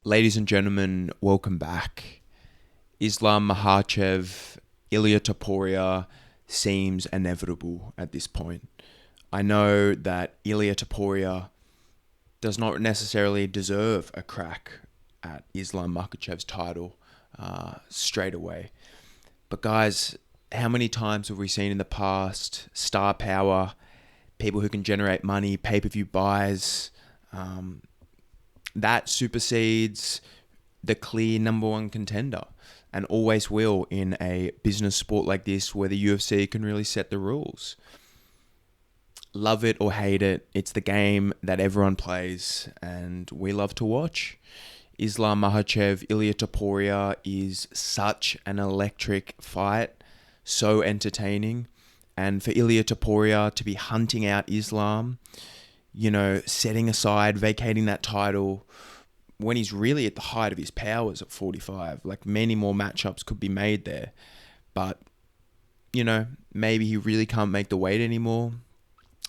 Ladies and gentlemen, welcome back. Islam Makhachev, Ilia Topuria seems inevitable at this point. I know that Ilia Topuria does not necessarily deserve a crack at Islam Makhachev's title straight away. But guys, how many times have we seen in the past star power, people who can generate money, pay-per-view buys, that supersedes the clear number one contender and always will in a business sport like this where the UFC can really set the rules. Love it or hate it, it's the game that everyone plays and we love to watch. Islam Makhachev, Ilia Topuria is such an electric fight, so entertaining. And for Ilia Topuria to be hunting out Islam, setting aside, vacating that title when he's really at the height of his powers at 45. Like, many more matchups could be made there. But, maybe he really can't make the weight anymore.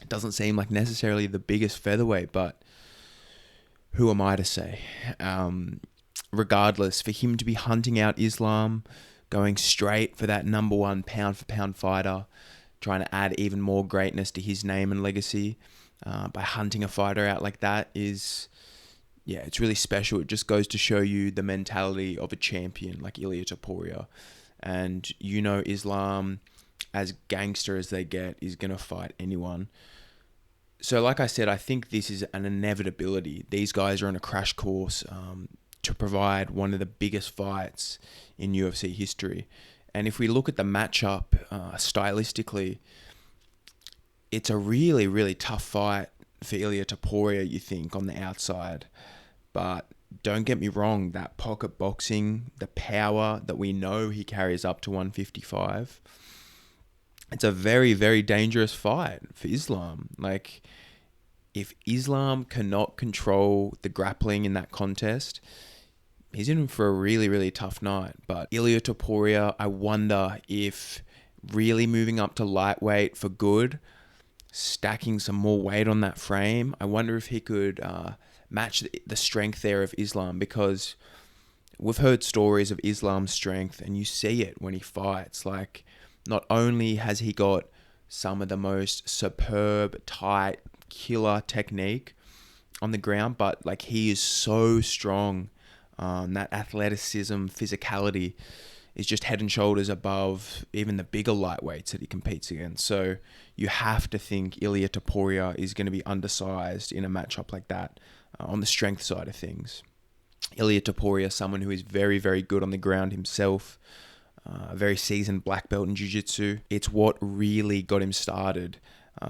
It doesn't seem like necessarily the biggest featherweight, but who am I to say? Regardless, for him to be hunting out Islam, going straight for that number one pound for pound fighter, trying to add even more greatness to his name and legacy by hunting a fighter out like that it's really special. It just goes to show you the mentality of a champion like Ilia Topuria. And Islam, as gangster as they get, is going to fight anyone. So like I said, I think this is an inevitability. These guys are on a crash course to provide one of the biggest fights in UFC history. And if we look at the matchup stylistically, it's a really, really tough fight for Ilia Topuria, you think, on the outside. But don't get me wrong, that pocket boxing, the power that we know he carries up to 155, it's a very, very dangerous fight for Islam. Like, if Islam cannot control the grappling in that contest, he's in for a really, really tough night. But Ilia Topuria, I wonder if really moving up to lightweight for good, stacking some more weight on that frame, I wonder if he could match the strength there of Islam, because we've heard stories of Islam's strength and you see it when he fights. Like, not only has he got some of the most superb, tight, killer technique on the ground, but like, he is so strong. That athleticism, physicality is just head and shoulders above even the bigger lightweights that he competes against. So you have to think Ilia Topuria is going to be undersized in a matchup like that on the strength side of things. Ilia Topuria, someone who is very, very good on the ground himself, a very seasoned black belt in jiu-jitsu. It's what really got him started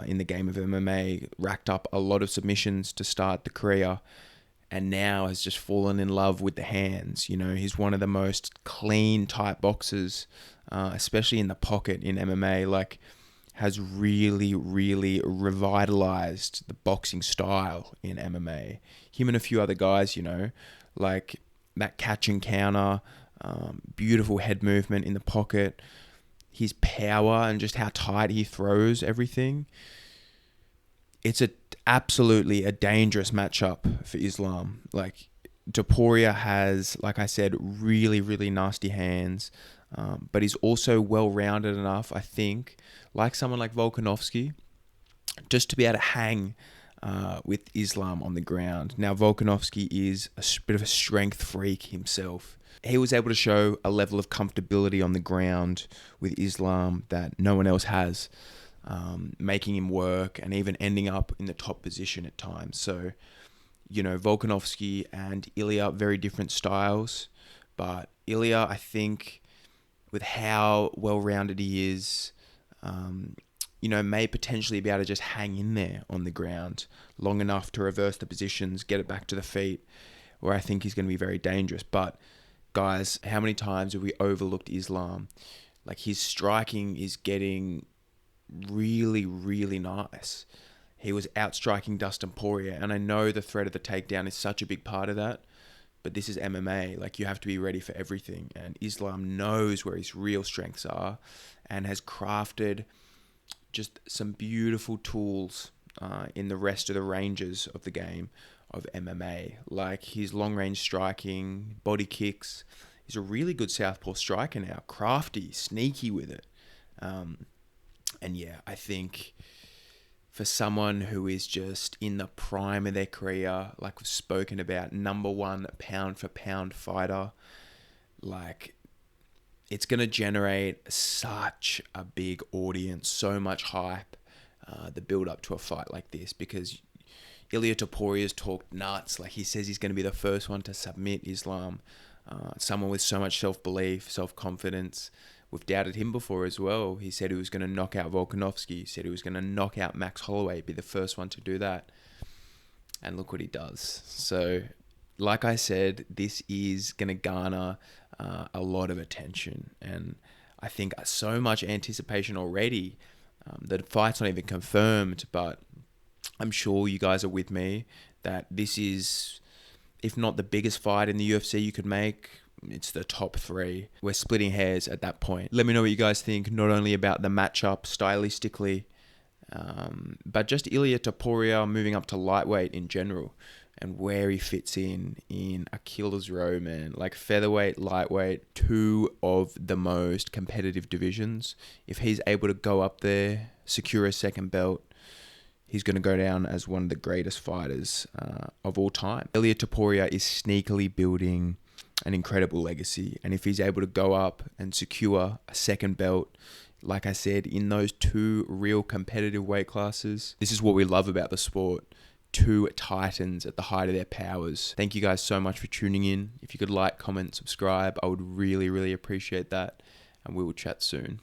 in the game of MMA, racked up a lot of submissions to start the career, and now has just fallen in love with the hands. He's one of the most clean type boxers, especially in the pocket in MMA, like, has really, really revitalized the boxing style in MMA. Him and a few other guys, like that catch and counter, beautiful head movement in the pocket, his power and just how tight he throws everything. It's absolutely a dangerous matchup for Islam. Like, Topuria has, like I said, really, really nasty hands, but he's also well-rounded enough, I think, like someone like Volkanovski, just to be able to hang with Islam on the ground. Now, Volkanovski is a bit of a strength freak himself. He was able to show a level of comfortability on the ground with Islam that no one else has, making him work and even ending up in the top position at times. So, Volkanovski and Ilia, very different styles. But Ilia, I think, with how well-rounded he is, may potentially be able to just hang in there on the ground long enough to reverse the positions, get it back to the feet, where I think he's going to be very dangerous. But guys, how many times have we overlooked Islam? Like, his striking is getting really, really nice. He was outstriking Dustin Poirier, and I know the threat of the takedown is such a big part of that, but this is MMA. Like, you have to be ready for everything, and Islam knows where his real strengths are and has crafted just some beautiful tools in the rest of the ranges of the game of MMA. Like his long range striking, body kicks. He's a really good southpaw striker now. Crafty, sneaky with it. And yeah, I think for someone who is just in the prime of their career, like we've spoken about, number one pound for pound fighter, like it's going to generate such a big audience, so much hype, the build up to a fight like this, because Ilia Topuria's talked nuts. Like he says he's going to be the first one to submit Islam. Someone with so much self-belief, self-confidence. We've doubted him before as well. He said he was going to knock out Volkanovski. He said he was going to knock out Max Holloway, be the first one to do that. And look what he does. So, like I said, this is going to garner a lot of attention. And I think so much anticipation already. The fight's not even confirmed, but I'm sure you guys are with me that this is, if not the biggest fight in the UFC you could make, it's the top 3. We're splitting hairs at that point. Let me know what you guys think, not only about the matchup stylistically, but just Ilia Topuria moving up to lightweight in general and where he fits in Achilles' row, man. Like featherweight, lightweight, 2 of the most competitive divisions. If he's able to go up there, secure a second belt, he's going to go down as one of the greatest fighters of all time. Ilia Topuria is sneakily building an incredible legacy. And if he's able to go up and secure a second belt, like I said, in those 2 real competitive weight classes, this is what we love about the sport. 2 titans at the height of their powers. Thank you guys so much for tuning in. If you could like, comment, subscribe, I would really, really appreciate that. And we will chat soon.